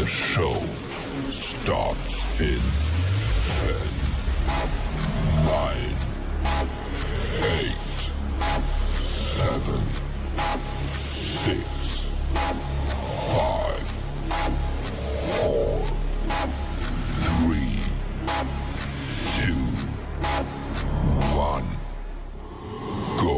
The show starts in 10, 9, 8, 7, 6, 5, 4, 3, 2, 1, go.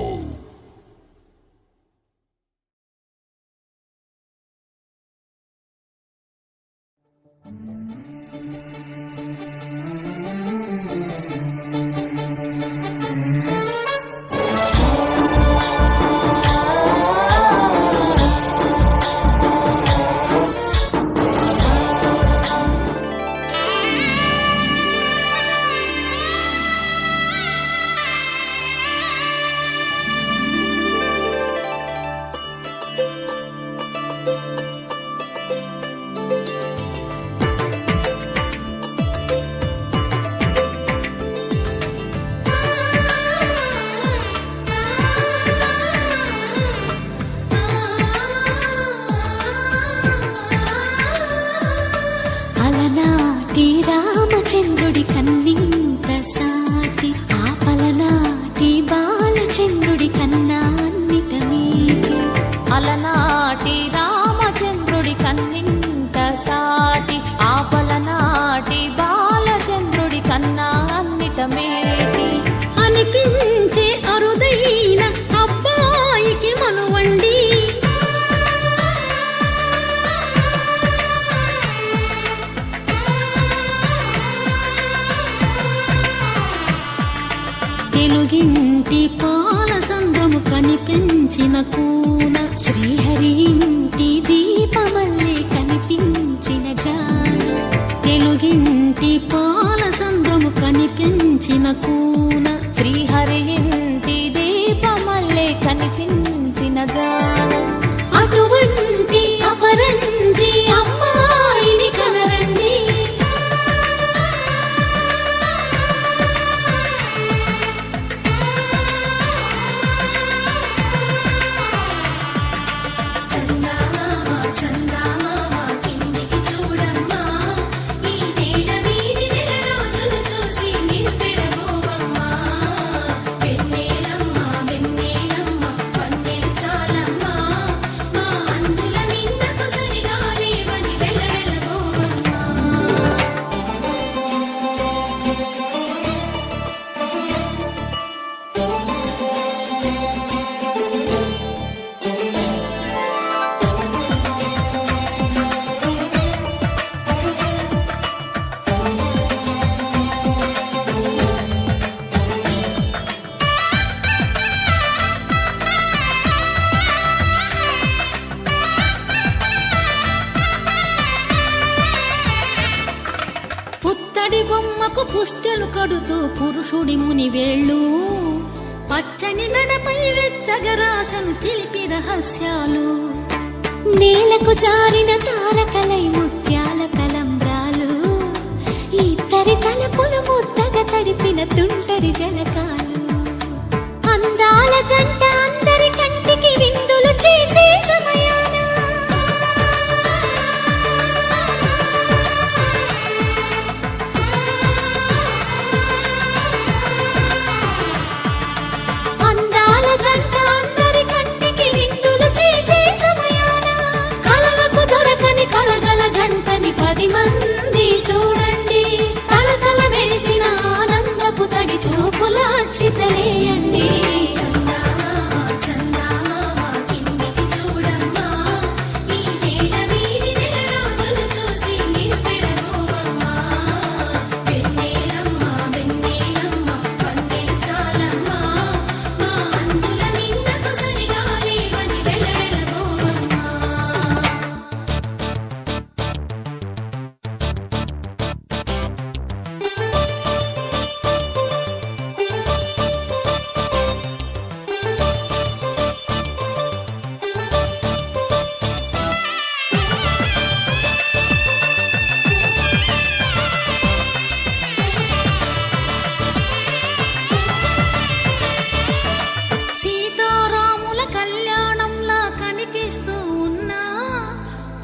రామచంద్రుడి కన్నింత సాటి ఆపలనాటి బాలచంద్రుడి కన్నా అన్నిట మీటి అలనాటి రామచంద్రుడి కన్నింత సాటి ఆపలనాటి బాలచంద్రుడి కన్నా అన్నిట మేటి అనిపించే అరుదైన అబ్బాయికి మనువండి తెలుగింటి పాల సంద్రము కనిపించిన కూన శ్రీహరి ఇంటి దీపమల్లే కనిపించిన జాన తెలుగింటి పాల సంద్రము కనిపించిన కూన శ్రీహరి ఇంటి దీపమల్లే కనిపించిన గానం అటువంటి అపరంజి అమ్మాయిని కనరండి బొమ్మకు పుస్తెలు కడుతూ పురుషుడి ముని వేళ్ళు పచ్చని నడపై వెచ్చగరాసను చిలిపి రహస్యాలు నేలకు జారిన తారకలై ముత్యాల తలంబ్రాలు ఇద్దరి తలపులు ముద్దగా తడిపిన తుంటరి జలకాలు అందాల జంట అందరి కంటికి విందులు చేసే సమయాన మంది చూడండి తలతల మెరిసిన ఆనందపు తడి చూపుల అక్షితలేయండి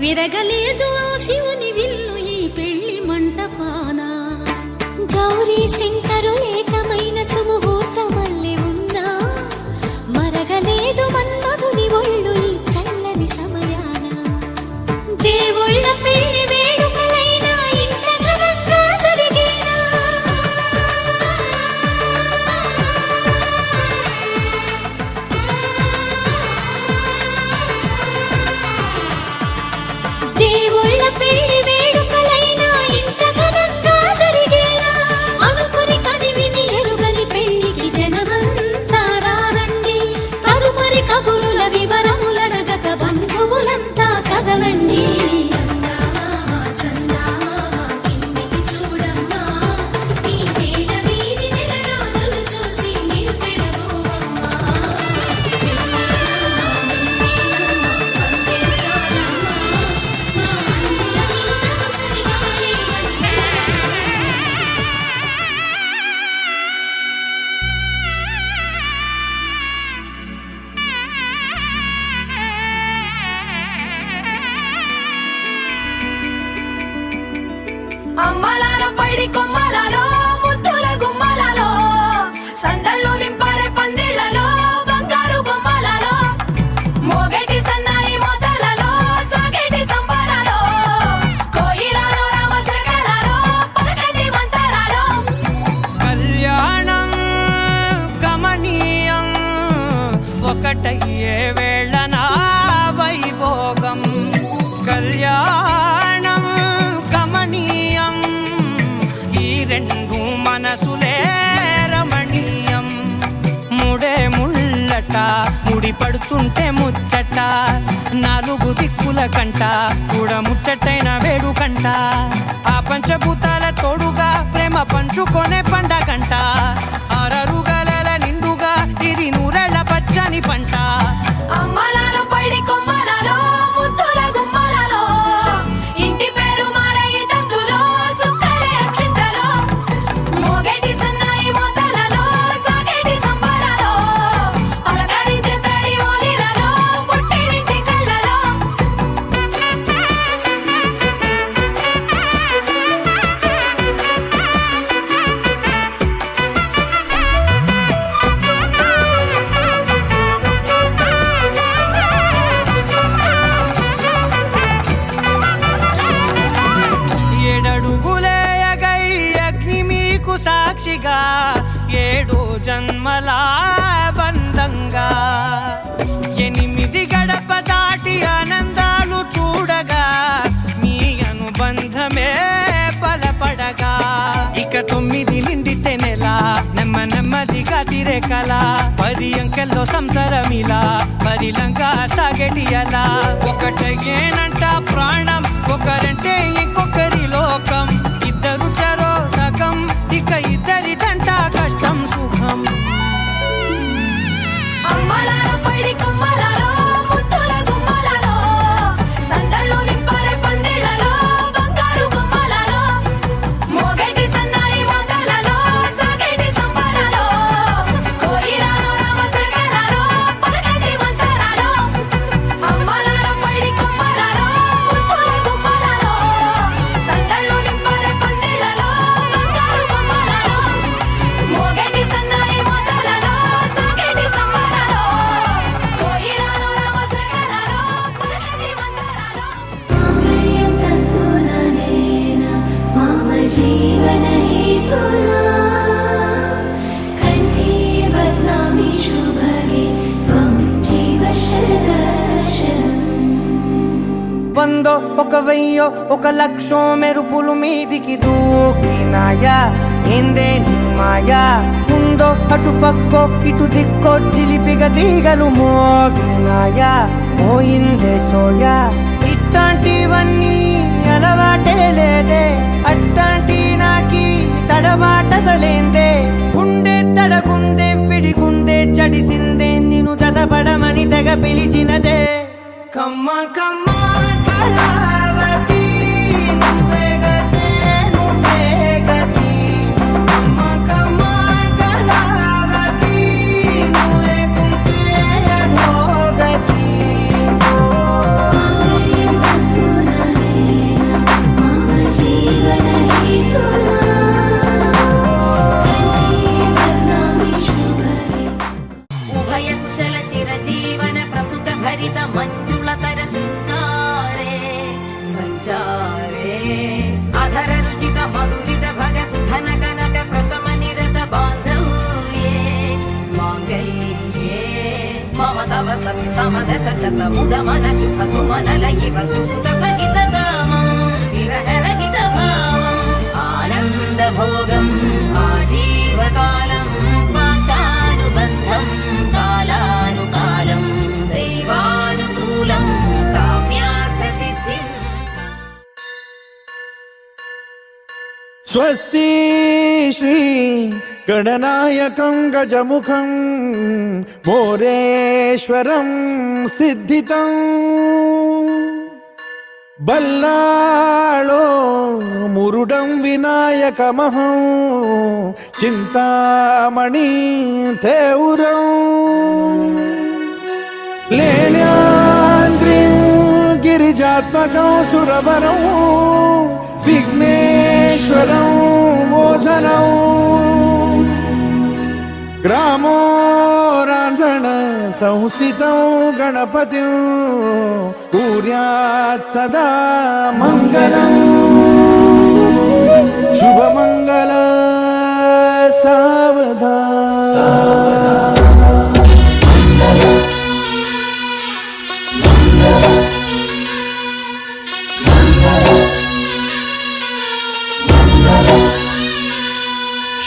విరగలేదు ఆ శివుని విల్లు ఈ పెళ్లి మంటపాన. గౌరీ శంకరు ఏకమైన సుముహూర్తమల్లె ఉన్నా మరగలేదు మన్మధుని ఒళ్ళు ఈ చల్లని సమయాన. దేవుళ్ళ పెళ్లి వేడుకలైనా ఇంత ఘనంగా జరిగేనా? దేవుళ్ళ పెళ్లి వేడుకలైనా ఇంత ఘనంగా జరిగేనా? అనుకుని కదివిని ఎరుగని పెళ్లికి జనమంతా రారండి. తదుపరి కబురుల వివరములడగక బంధువులంతా కదలండి. అమ్మలాల పైడి కొమ్మలలో ముద్దుల గుమ్మలలో సందళ్ళు నింపారే పందిళ్లలో బంగారు బొమ్మలలో మోగేటి సన్నాయి మోతలలో సాగేటి సంబరాలో కోయిలలో రామశకలలో పలకటి మంతరాలో. కళ్యాణం గమనీయం ఒకటయ్యే వేళ నా వైభోగం. కళ్యాణం గమనీయం ఈ రెండు మనసులే రమణీయం. ముడే ముళ్ళట ముడి పడుతుంటే ముచ్చట నాలుగు దిక్కుల కంట చూడ ముచ్చటైన వేడుకంట. ఆ పంచభూతాల తోడుగా ప్రేమ పంచుకొనే పండగంట. అరరుగల నిండుగా ఇది నూరెళ్ళ పచ్చని పంట. అమ్మలాల పైడి కొమ్మలలో ముద్దుల గుమ్మలలో ఇంటి పేరు మారయి తందులో చుక్కలే అక్షింతలో మోగేటి సన్నాయి మోతలలో సాగేటి సంబరాలో పలకరించే తడి ఓలిలలో పుట్టినింటి కళ్ళలో. ఏడడుగులే ఎగై అగ్ని మీకు సాక్షిగా ఏడు జన్మల బంధంగా 8 గడప దాటి ఆనందాలు చూడగా మీ అనుబంధమే బలపడగా. ఇక 9 నిండితే నెల నెమ్మదిగా తిరే కల 10 అంకెల్లో సంసారమిలా పరిలంగా సాగేటి అలా. ఒకటేనంట ప్రాణం ఒకరంటే ఇంకొకరి లోకం. ఇద్దరు చరో సగం ఇక ఇద్దరిదంట కష్టం సుఖం. అమ్మలాల పైడి కొమ్మలలో ముద్దుల గుమ్మలలో సందళ్ళు నింపారే పందిళ్లలో బంగారు బొమ్మలలో మోగేటి సన్నాయి మోతలలో సాగేటి సంబరాలో కోయిలలో రామశకలలో పలకటి మంతరాలో. అమ్మలాల పైడి కొమ్మలలో ముద్దుల గుమ్మలలో సందళ్ళు నింపారే పందిళ్లలో బంగారు బొమ్మలలో మోగేటి సన్నాయి మోతలలో సాగేటి సంబరాలో కోయిలలో రామశకలలో పలకటి మంతరాలో. మాంగళ్యం తంతుననేన మమ జీవన హేతునా కంఠే బధ్నామి శుభగే త్వం జీవ శరదర్శనం. 100 ఒక 1000 ఒక లక్షో మెరుపులు మీదికి దూకినాయా ఏందే నీ మాయా. ఉందో అటు పక్కో ఇటు దిక్కో చిలిపిగా తీగలు మోగినాయా పోయిందే సోయా. ఇట్లాంటివన్నీ అలవాటే లేదే అట్లాంటి నాకి తడబాటసలేందే. గుండె తడగుందే విడిగుందే చడిసిందే నిన్ను చదపడమని తెగ పిలిచినదే. కమ్మ కమ్మ కళావతి నువ్వే గతే నువ్వే గతి. కమ్మ కమ్మ కళావతి నువ్వు లేకుంటే అధోగతి. మాంగళ్యం తంతుననేన విచారే అధర రుచిత మధురిత భగ సుధన కనక ప్రశమ నిరత బాంధవ్యే మాంగళ్యే మమ తవ సతి సమదశ శత ముద మన శుభ సుమనల ఇవ సుసుత సహిత కామం విరహ రహిత భావం ఆనంద భోగం ఆజీవకాలం పాశానుబంధం కాలానుకాలం దైవానుకూలం కామ్యార్థ సిద్ధిం స్వస్తి శ్రీ గణనాయకం గజముఖం మోరేశ్వరం సిద్ధితం బల్లాళో మురుడం వినాయకమహం చింతామణి తేవురం లేల్యాంద్రిం గిరిజాత్మకం సురవరం విఘ్నేశ్వరం మోచనం గ్రామోరాంజన సంస్థితం గణపతిం పూర్యాత్ సదా మంగళం శుభమంగళ సావధాన్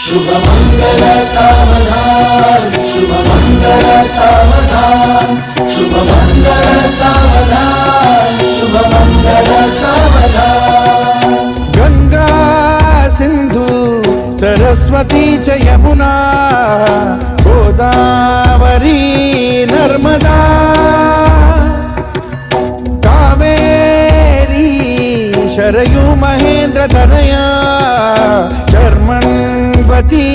शुभमंगल सावधान शुभमंगल सावधान शुभमंगल सावधान शुभमंगल सावधान गंगा सिंधु सरस्वती च यमुना गोदावरी नर्मदा कावेरी शरयू महेंद्र तनया चर्मण्वती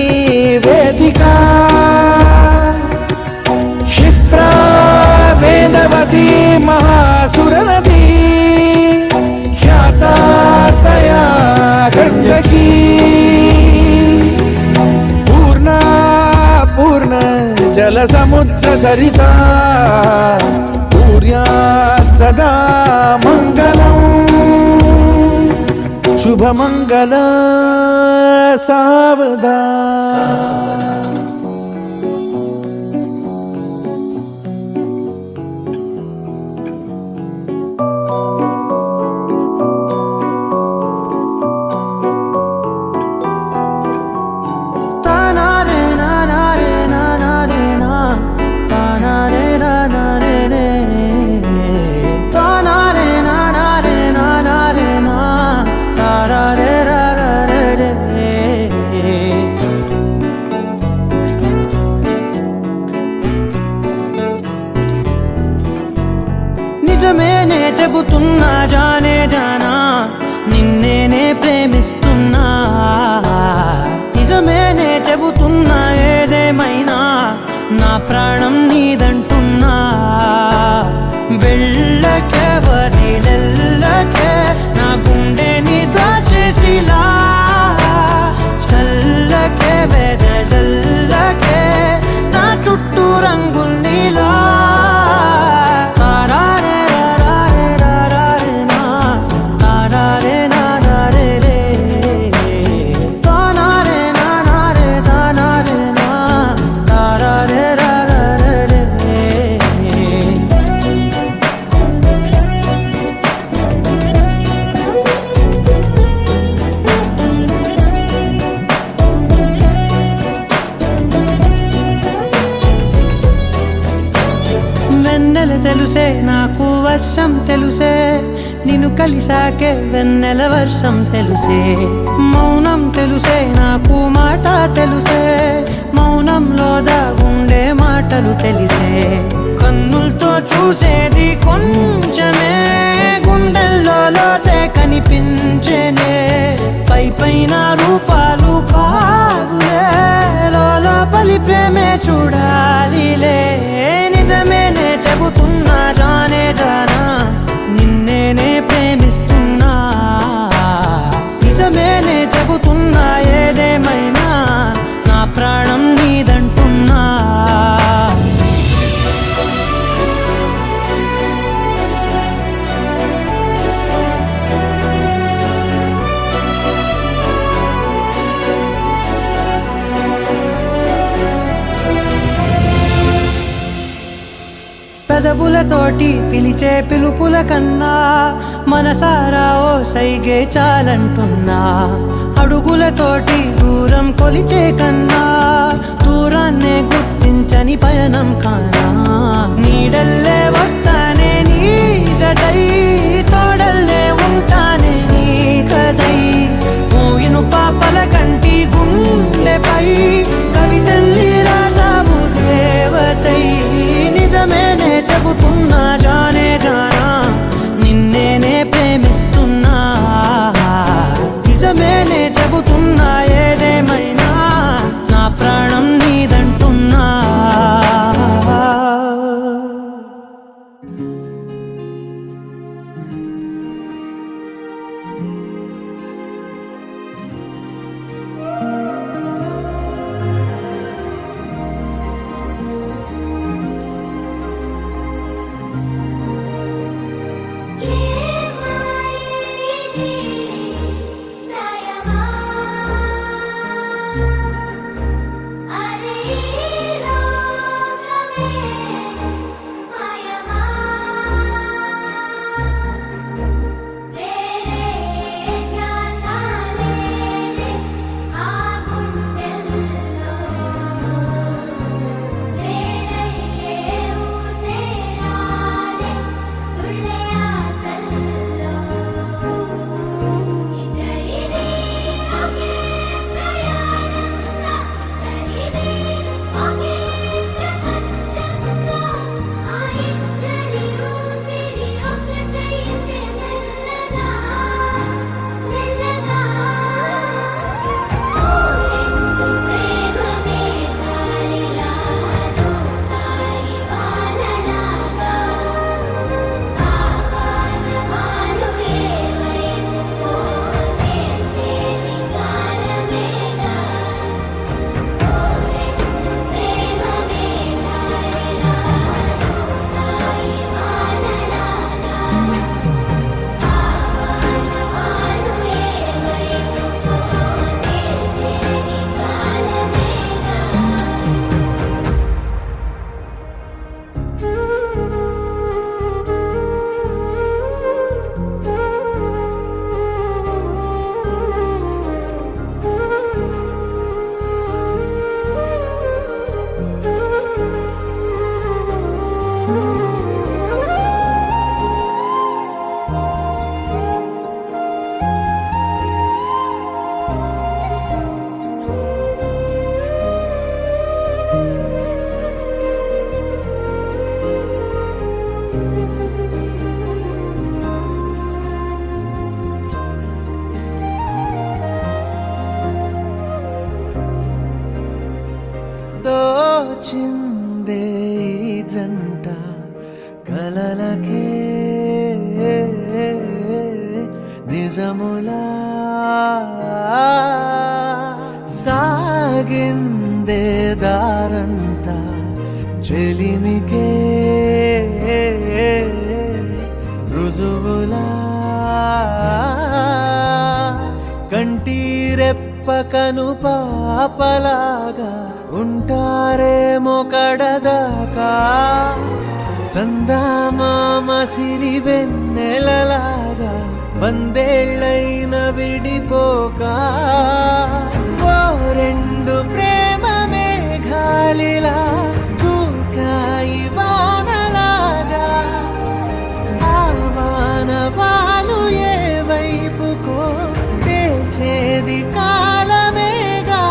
वेदिका क्षिप्रा वेदवती महासुरनदी ख्याता तया गण्डकी पूर्णा पूर्ण जल समुद्र सरिता पूर्यात् सदा मंगलम् शुभमंगल सावधान నిజమేనే చెబుతున్నా జానే జానా నిన్నేనే ప్రేమిస్తున్నా నిజమేనే చెబుతున్నా ఏదేమైనా నా ప్రాణం నీదంటున్నా వెళ్ళకే వదిలెల్లకే నా గుండెని దాచేసిలా చల్లకే వెదజల్లకే నా చుట్టూ రంగుల్నిలా తెలుసే నాకు వర్షం తెలుసే నిన్ను కలిసాకే వెన్నెల వర్షం తెలుసే మౌనం తెలుసే నాకు మాట తెలుసే మౌనంలో దాగుండే మాటలు తెలిసే కన్నులతో చూసేది కొంచెమే గుండెల్లో లోతే కనిపించేనే పై పైన రూపాలు కాదులే లోపలి ప్రేమే చూడాలిలే నిజమేనే చెబుతున్నా జానే జానా నిన్నేనే ప్రేమిస్తున్నా నిజమేనే చెబుతున్నా ఏదేమైనా నా ప్రాణం నీదంటున్నా పెదవులతోటి పిలిచే పిలుపుల కన్నా మనసారా ఓ సైగే చాలంటున్నా అడుగులతోటి దూరం కొలిచే కన్నా దూరాన్నే గుర్తించని పయనం కానా నీడల్లే వస్తానే నీ జతై తోడల్లే ఉంటానే నీ కథై మూయిను పాపల కంటి గుండెపై కవితల్లి రాజావు దేవతై నిజమేనే చెబుతున్నా జానే జానా నిన్నేనే ప్రేమిస్తున్నా నిజమేనే చెబుతున్నా ఏదేమైనా నా ప్రాణం నీదంటున్నా దోచిందే ఈ జంట కలలకే నిజములా సాగిందే దారంతా చెలిమికే రుజువులా కంటిరెప్పకను పాపలాగా ఉంటారేమో కడదాకా సందామామ సిరి వెన్నెలలాగా వందేళ్ళైన విడిపోక ఓ రెండు ప్రేమ మేఘాలిలా దూకాయి వానలాగా ఆ వానవాలు ఏ వైపుకో తెచేది కాలమేగా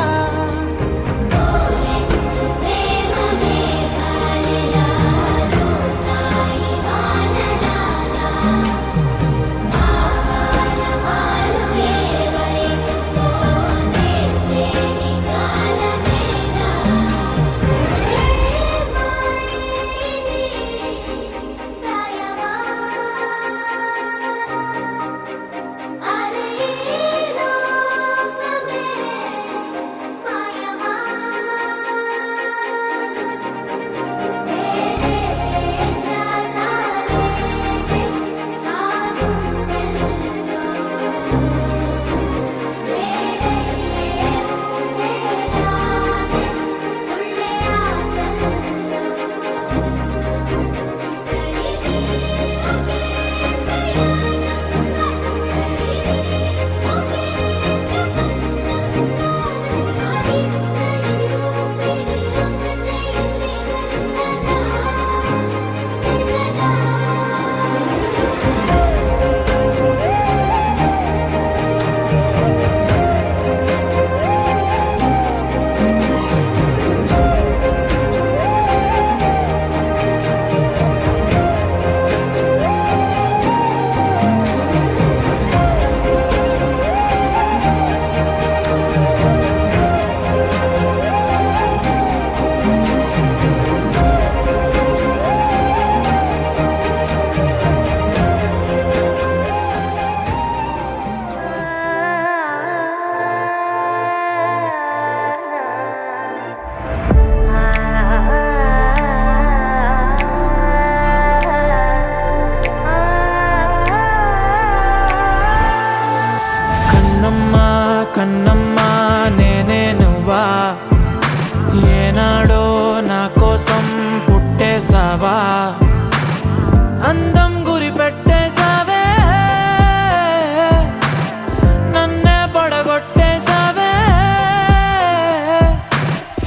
కన్నమ్మా నేనే నువ్వా ఏనాడో నా కోసం పుట్టేసావా అందం గురి పెట్టేసావే నన్నే పడగొట్టేసావే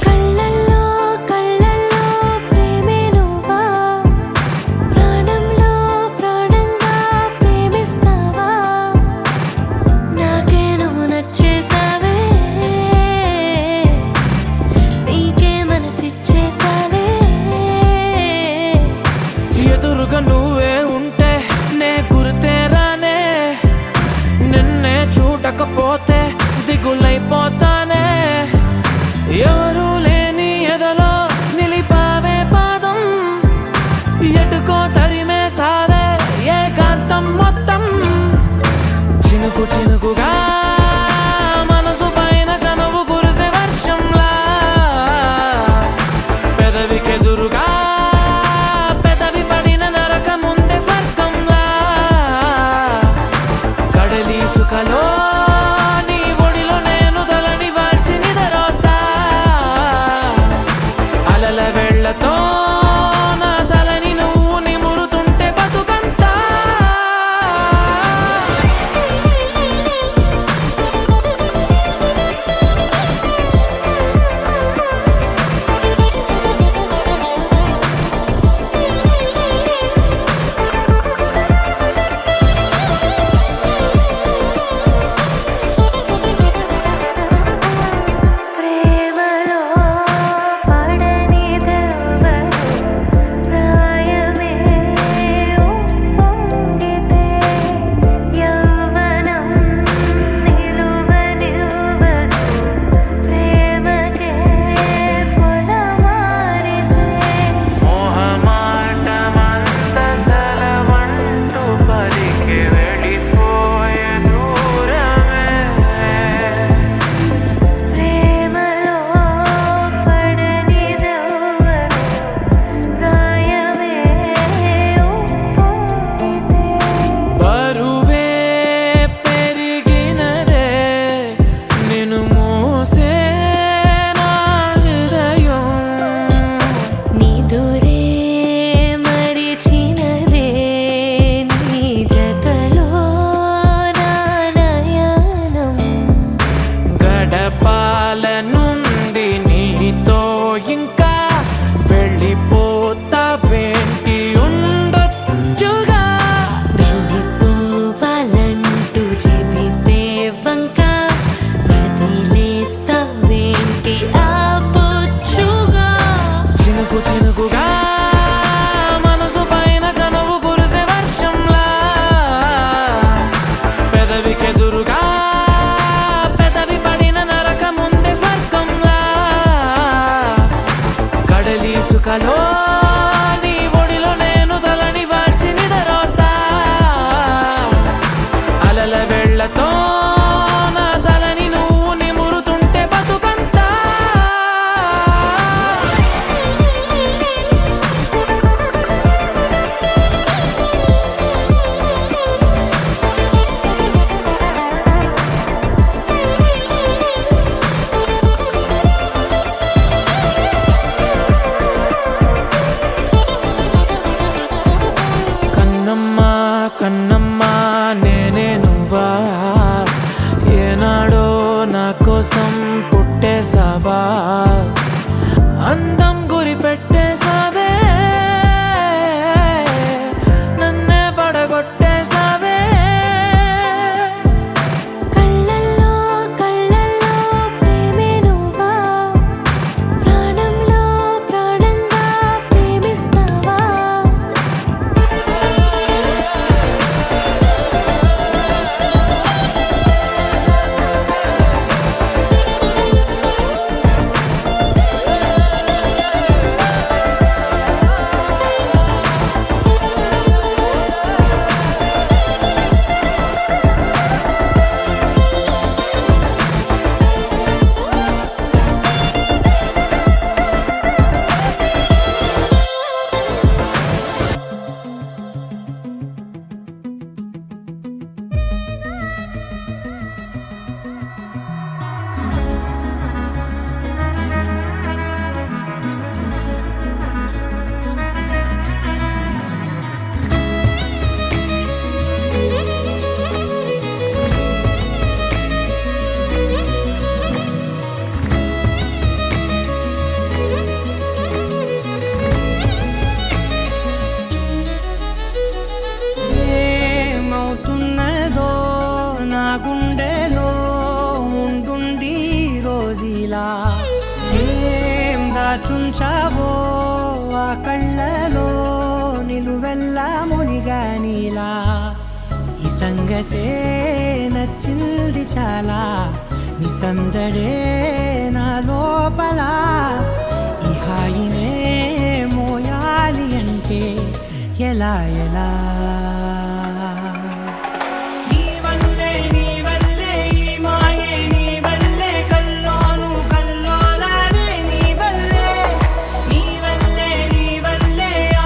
కళ్ళల్లో కళ్ళల్లో ప్రేమే నువ్వా ప్రాణంలో ప్రాణంగా ప్రేమిస్తావా నాకే నువ్వు నచ్చేసావే నీకే మనసిచ్చేసాలే ఎదురుగా నువ్వే ఉంటే నే గుర్తేరానే నిన్నే చూడకపోతే దిగులైపోతానే ఎవరు లేని ఎదలో నిలిపావే పాదం ఎటుకో తరిమే సావే ఏకాంతం మొత్తం చినుకు చినుకుగా మనసు పైన చనువు కురిసే వర్షంలా పెదవికెదురుగా పెదవి పడిన నరక ముందే స్వర్గంలా కడలి సుఖలో నీ ఒడిలో నేను తలని వాల్చి నిదరోతా అలల వెళ్ళతో నా తలని నువ్వు నిమురుతుంటే బతుకంతా ప్రేమలో పడని దెవ్వరు ప్రాయమే ఉప్పొంగితే యవ్వనం నిలువనివ్వదు ప్రేమకే పొలమారితే మోహమాటమంత సెలవంటూ పలికి వెళ్ళిపోయే దూరమే ప్రేమలో పడని దెవ్వరు ప్రాయమే ఉప్పొంగితే బరువే పెరిగినదే నిన్ను మోసే నా హృదయం నిదురే మరిచినదే నీ జతలో నా నయనం గడపాలనుంది నీతో ఇంకా వెళ్ళిపోతావేంటి ఉండొచ్చుగా వెళ్ళిపోవాలంటూ చెబితే వంక వదిలేస్తావేంటి ఆపొచ్చుగా చినుకు చినుకుగా మనసు పైన చనువు కురిసే వర్షంలా పెదవికెదురుగా పెదవి పడిన నరక ముందే స్వర్గంలా కడలి సుఖలో నీ ఒడిలో నేను తలని వాల్చి నిదరోతా అలల వెళ్ళతో నా తలని నువ్వు నిమురుతుంటే బతుకంతా కన్నమ్మా కన్నమ్మా నేనే నువ్వా ఏనాడో నా కోసం పుట్టేసావా అందం గురి పెట్టేసావే నన్నే పడగొట్టేసావే కళ్ళల్లో కళ్ళల్లో ప్రేమే నువ్వా ప్రాణంలో ప్రాణంగా ప్రేమిస్తావా ఎలా ఈ సంగతే నచ్చింది చాలా నీ సందడే నా లోపల ఈ హాయినే మోయాలి అంటే ఎలా ఎలా నీ వల్లే ఈ మాయే నీ వల్లే కల్లోను కల్లోలానే నీ వల్లే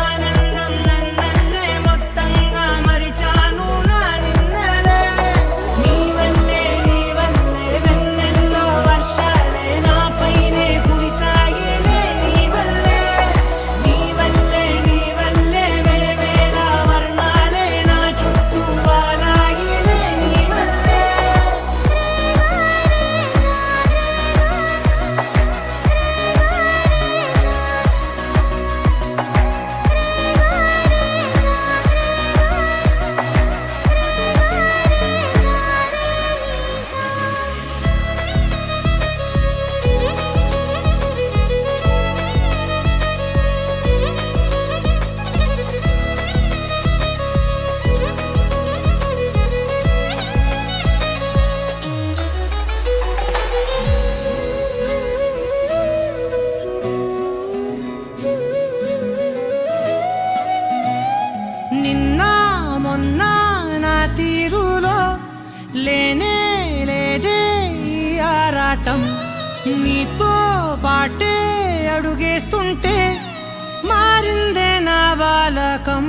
ఆనందం నన్నల్లే మొత్తంగా మరిచాను నా నిన్నలే నీ వల్లే వెన్నెల్లో వర్షాలే నాపైనే కురిసాయిలే నీ వల్లే వేవేల వర్ణాలే నా చుట్టూ వాలాయిలే నీ వల్లే నిన్న మొన్న నా తీరులో లేనే లేదే ఈ ఆరాటం నీతో పాటే అడుగేస్తుంటే మారిందే నా బాలకం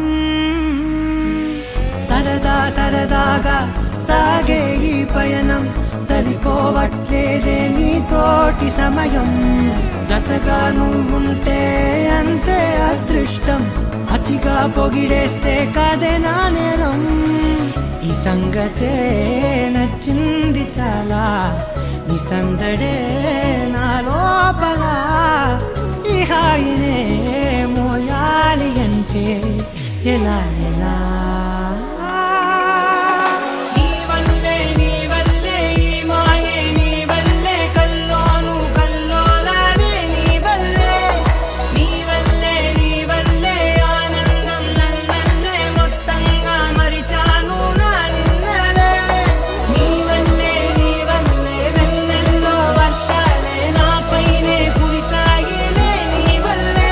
సరదాగా సాగే ఈ పయనం సరిపోవట్లేదే నీతోటి సమయం జతగా నువ్వుంటే అంతే అదృష్టం అతిగా పొగిడేస్తే కాదే నా నేరం ఈ సంగతే నచ్చింది చాలా నీ సందడే నా లోపల ఈ హాయినే మోయాలి అంటే ఎలా ఎలా నీ వల్లే ఈ మాయే నీ వల్లే కల్లోను కల్లోలానే నీ వల్లే ఆనందం నన్నల్లే మొత్తంగా మరిచాను నా నిన్నలే నీ వల్లే వెన్నెల్లో వర్షాలే నాపైనే కురిసాయిలే నీ వల్లే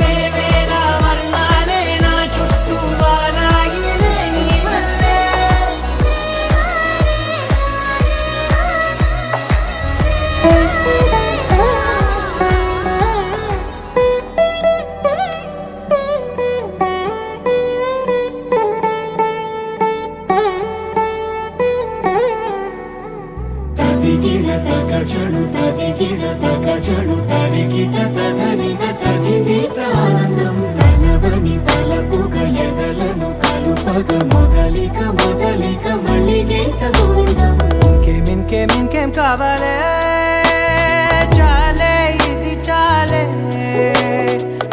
వేవేల వర్ణాలే నా చుట్టూ వాలాయిలే నీ వల్లే తదిగిడ తగచడు తరిగిట తగరిన తదిదీట ఆనందం తలవని తలపుగ ఎదలను కలుపగ మొదలిక మళ్ళీ గీత గోవిందం ఇంకేం కావాలే చాలే ఇది చాలే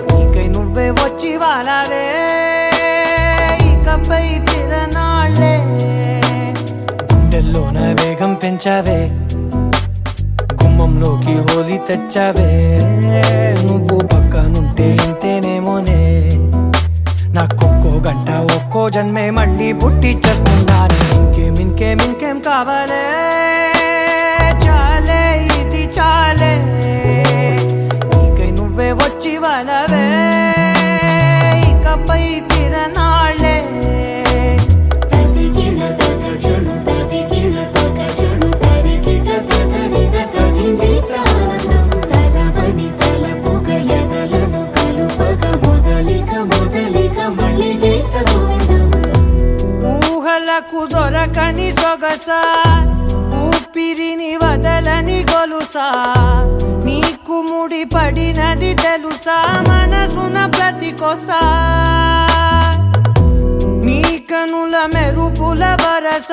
నీకై నువ్వే వచ్చి వాలావే ఇకపై తిరనాళ్ళే గుండెల్లోన వేగం పెంచావే గుమ్మంలోకి హోలీ తెచ్చావే నువ్వు పక్కనుంటే ఇంతేనేమోనే నాకొక్కో గంట ఒక్కో జన్మే మళ్ళీ పుట్టి చేస్తున్నాను ఇంకేం కావాలే చాలే ఇది చాలే నీకై నువ్వే వచ్చి వాలవే ఇకపై తిరనాళ్ళే తదిగిడ తగచడు తరిగిట తగరిన తదిదీట ఆనందం తలవని తలపుగ ఎదలను కలుపగ మొదలిక మళ్ళీ గీత గోవిందం ఊహలకు దొరకని సొగస ఊపిరిని వదలని గొలుసా నీకు ముడి పడినది తెలుసా మనసున ప్రతి కొసా నీ కనుల మెరుపుల వరస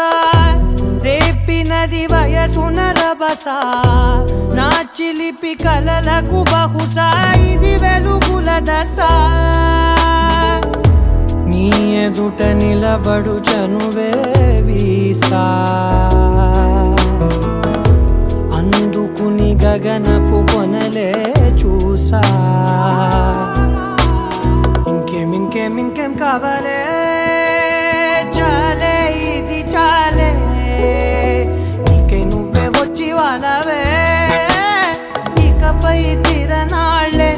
రేపినది వయసున రభస నా చిలిపి కలలకు బహుశా ఇది వెలుగుల దశ నీ ఎదుట నిలబడు చనువే వీసా అందుకుని గగనపు కొనలే చూసా ఇంకేం కావాలే చాలే ఇది చాలే నీకే నువ్వే వచ్చి వాళ్ళవే ఇకపై తిరనాళ్ళే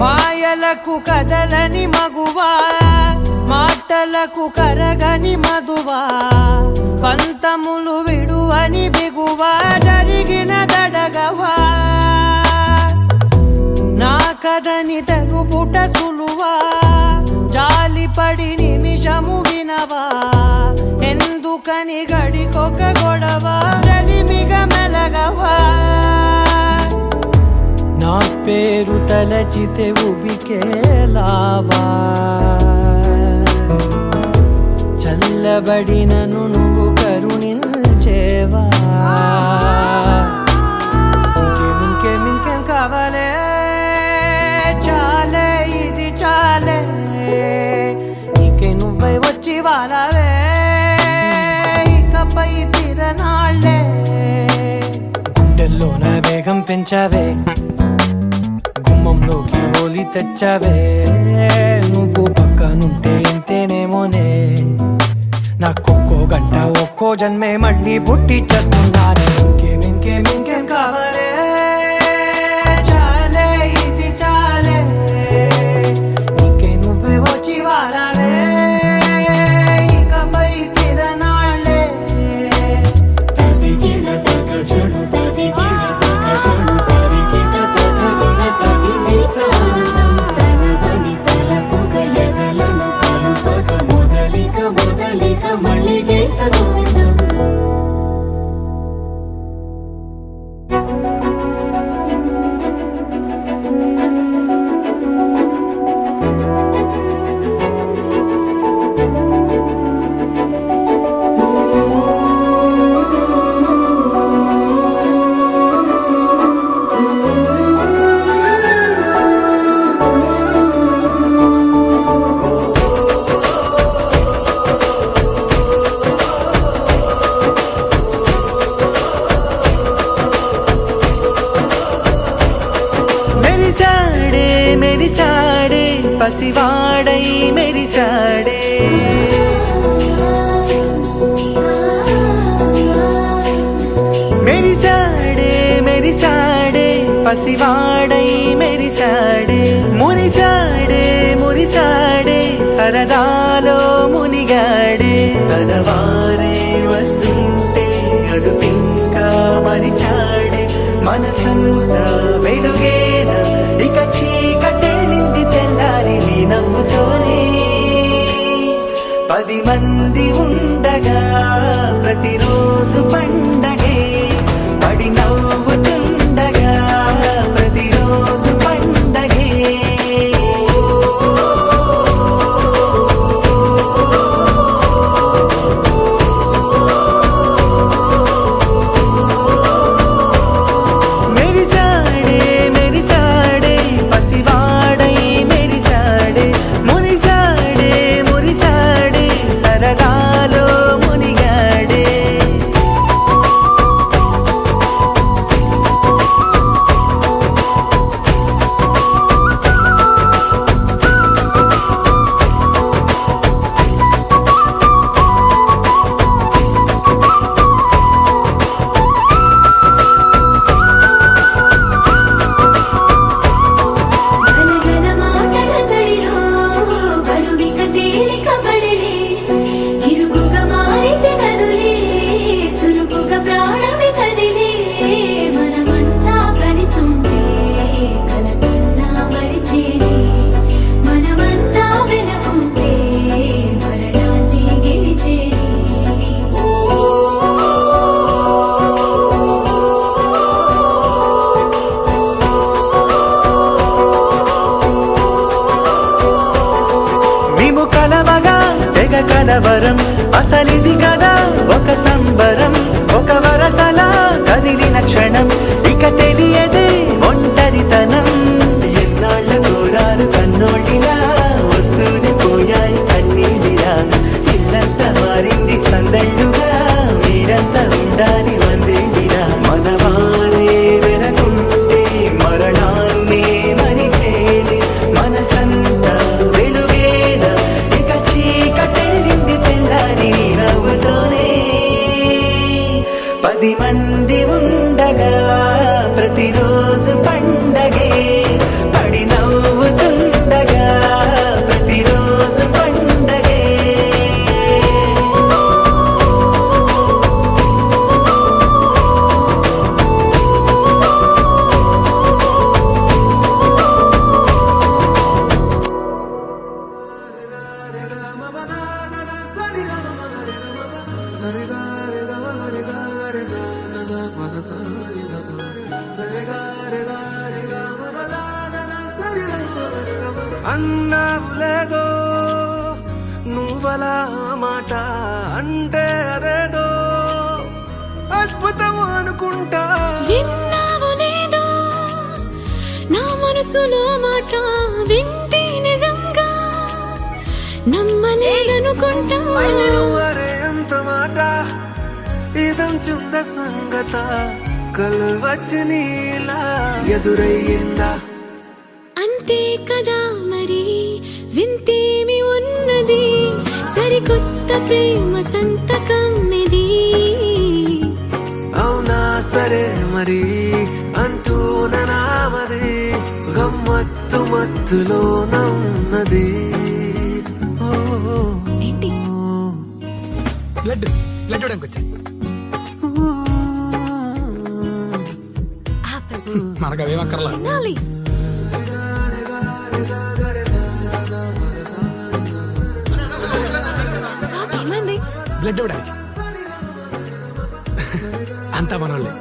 మాయలకు కదలని మగువా మాటలకు కరగని మధువా పంతములు విడువని బిగువా జరిగిన దడగవా నా కదని తెలుపుట సులువా జాలిపడి నిమిషము వినవా ఎందుకని గడికొక గొడవ రలిమిగ మెలగవా నా పేరు తలచితే ఉబికేలావా చల్లబడినను నువ్వు కరుణించేవా ఇంకేం కావాలే చాలే ఇది చాలే నీకే నువ్వై వచ్చి వాళ్ళవే ఇకపై తిరనాళ్ళే గుండెల్లోన వేగం పెంచావే గుమ్మంలోకి హోలీ తెచ్చావే నువ్వు పక్కనుంటే ఎంతేనేమోనే నాకొక్కో గంట ఒక్కో జన్మే మళ్ళీ పుట్టి చేస్తున్నానే ఇంకేం కావాలే చాలే ఇది చాలే నీకే నువ్వే వచ్చి వాళ్ళవే ఇకపై తిరనాళ్ళే తదిగిన తగజడు తదిగిన తగజడు తరిగిన తదగిన తదిగి ప్రాణం తలవని తలపుగ ఎదలను కలుపగ మొదలిక మళ్ళీ గీత గోవిందం మెరిసాడే పసివాడై మెరిసాడే మెరిసాడే పసివాడై మెరిసాడే మురిసాడే సరదాలో మునిగాడే తనవారే వస్తుంటే అదుపింకా మరిచాడే మనసంతా వెలుగేన ఇక చీకటెళ్ళింది తెల్లారి నీ నవ్వుతోనే 10 మంది ఉండగా ప్రతిరోజు పండగే పడి నవ్వుతుండగా ప్రతిరోజు పండగే మెరిసాడే పసివాడై మెరిసాడే మురిసాడే సరదాలో మునిగాడే గలగల మాటల సడిలో బరువిక తేలిక పడలే ఇరుగుగా మారితే కదులే చురుకుగా ప్రాణమి కదిలే మనమంతా కలిసుంటే కలకన్నా మరిచేనే మనమంతా వెనకుంటే మరణాన్ని గెలిచేనే మేము కలవగా తెగ కలవరం అసలిది కదా ఒక సంబరం ఒక వరసలా కదిలిన క్షణం ఇక తెలియదే ఒంటరితనం ఎన్నాళ్ళ కోరాలు కన్నోళ్ళిలా వస్తూనే పోయాయి కన్నీళ్ళిలా ఇల్లంతా మారింది సందళ్ళుగా మీరంతా ఉండాలి వందేళ్ళిలా మనవారే వెనకుంటే మరణాన్నే మరిచేది మనసంతా వెలుగేన ఇక చీకటెళ్ళింది తెల్లారి నీ నవ్వుతోనే 10 మంది ఉండగా ప్రతిరోజు పండగే పడి నవ్వుతుండగా ప్రతిరోజు పండగే అన్నావు లేదో నువ్వలా మాట అంటే అదేదో అద్భుతం అనుకుంటా విన్నావు లేదో నా మనసులో మాట వింటే నిజంగా నమ్మలేదనుకుంటా అరే అంత మాట ఇదంచుంద సంగత కలవచ్చి నీలా ఎదురయ్యిందా అంతే కదా మరి వింతేమి ఉన్నది సరికొత్త ప్రేమ సంతకం ఇది అవునా సరే మరి అంటూ నామది గమ్మత్తు మత్తులో నన్నది ఏంటి బ్లడ్ ఇవ్వడానికి వచ్చా మనకు అవేం అక్కర్లా వినాలి ఏమైంది బ్లడ్ ఇవ్వడానికి అంతా మనోళ్ళే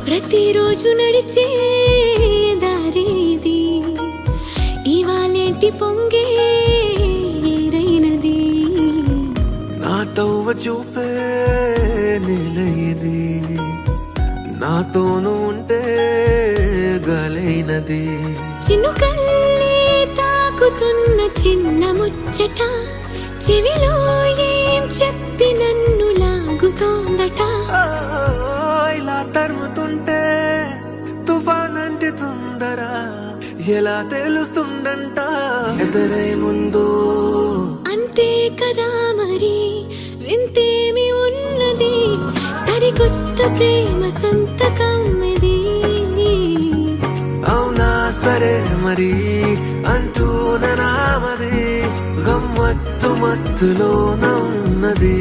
ప్రతిరోజు నడిచే దారిది ఇవాళేంటి పొంగే ఏరైనది నాతో చూపే నిలయది నాతోను ఉంటే గలైనది చినుకల్లే తాకుతున్న చిన్న ముచ్చట చెవిలో ఏం చెప్పి నన్ను లాగుతోందట ఇలా తరుముతుంటే తుఫానంటి తొందర ఎలా తెలుస్తుందంట ఎదురై ముందు అంతే కదా మరి వింతేమి ఉన్నది సరికొత్త ప్రేమ సంతకం ఇది అవునా సరే మరి అంటూ నామది గమ్మత్తు మత్తులో నన్నది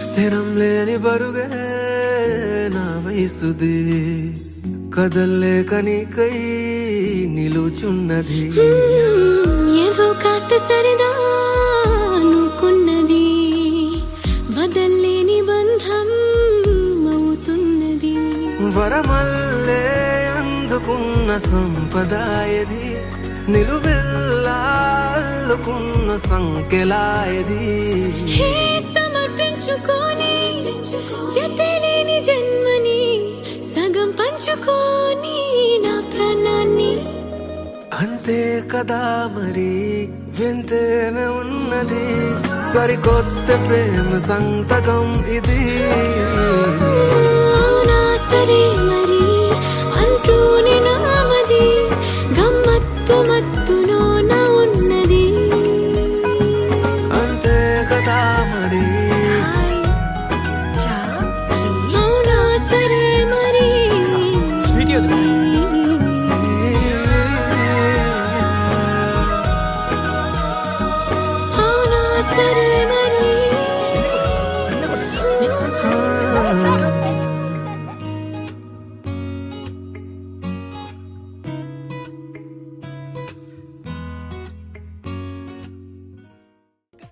స్థిరం లేని బరుగే నా వయసుది కదల్లేక నీకై నిలుచున్నది ఏదో కాస్త సరదా అనుకున్నది వదల్లేని బంధం అవుతున్నది వరమల్లే అందుకున్న సంపదాయది నిలువెల్లా అల్లుకున్న సంకెలాయది హే సమర్పించుకొని జతలేని జన్మని సగం పంచుకొని నా ప్రాణాన్ని అంతే కదా మరి వింతేనే ఉన్నది సరికొత్త ప్రేమ సంతకం ఇది అవునా సరే మరి